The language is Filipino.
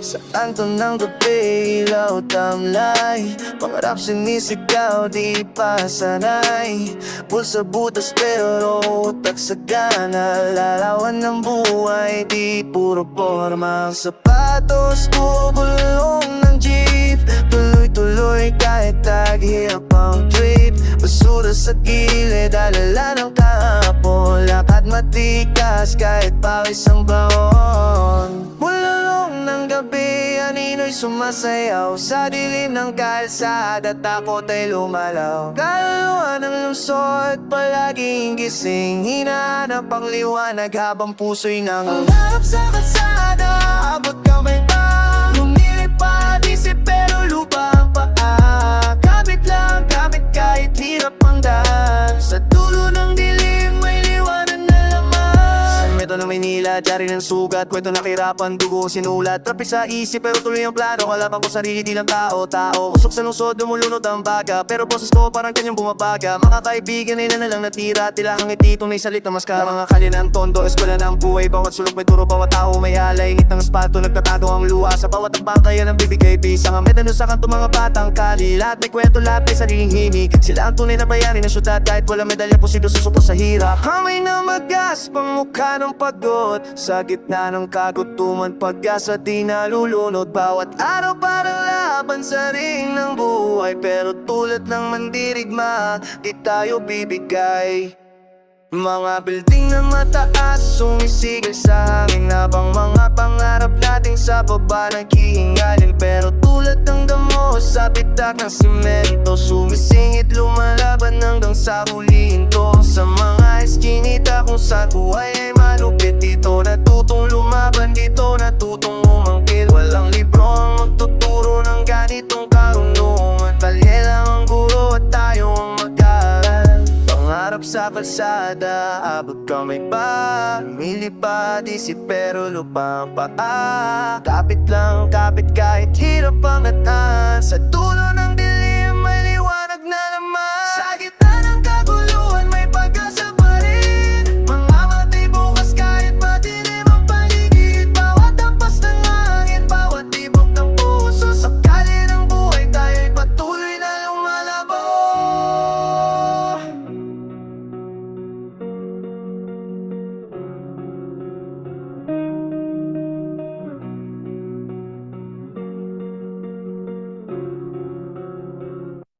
Sa kanto ng gabi, ilaw tamlay, pangarap sinisigaw, di pa sanay. Pulsa butas pero utak sagana, larawan ng buhay, di puro forma. Ang sapatos, bubulong ng jeep, tuloy-tuloy kahit taghirap ang trip. Basura sa gilid, alala ng kahapon, lakad matikas kahit pawis ang baon. Bululong ng gabi, anino'y sumasayaw sa dilim ng kalsada, takot ay lumalaw. Kaluluwa ng lungsod, palaging gising, hinahanap ang liwanag habang puso'y nangangarap sa kalsada. Abot kamay pa, lumilipad isip pero lupa ang paa. Kapit lang, kapit kahit hirap ang daan, sa dulo ng dilim may liwanag na laman. Sa metro ng Maynila, diyari ng sugat, kwento na kahirapan, dugo sinulat. Trapik sa isip pero tuloy ang plano, kalaban ko sarili di lang tao. Usok sa lungsod, lumulunod ang baga, pero boses ko parang kanyang bumabaga. Mga kaibigan nila na lang natira, tila ang ngiti itong naisalit na maskara. Mga kalye ng tondo, eskwela ng buhay, bawat sulok may turo, bawat tao may alay. Hit ng espato, nagtatago ang luha, sa bawat tampang kaya ng bibigay bisa. Ang metano sa kanto mga batang kali, lahat may kwento, lahat may sariling himig. Sila ang tunay na bayani ng syudad, kahit wala medalya, posibleng susupos sa hirap. Kamay na magas, pangmukha ng pagod, sa gitna ng kagutuman, pag-asa di nalulunod. Bawat araw parang laban sa ring ng buhay, pero tulad ng mandirigma, di tayo bibigay. Mga building na mataas, sumisigil sa hangin, habang mga pangarap nating sa baba naghihingalin. Pero tulad ng damo sa bitak ng simento, sumisingit lumalaban hanggang sa hulihin to. Sa mga eskinita kung saan buhay ay malupit, dito natutong lumaban, dito natutong umangkit. Walang libro ang magtuturo ng ganitong karunungan, talye lang ang guro at tayo ang mag-aaral. Pangarap sa kalsada, abot kamay pa, lumilipad isip pero lupa ang paa. Kapit lang, kapit kahit hirap ang daan, sa dulo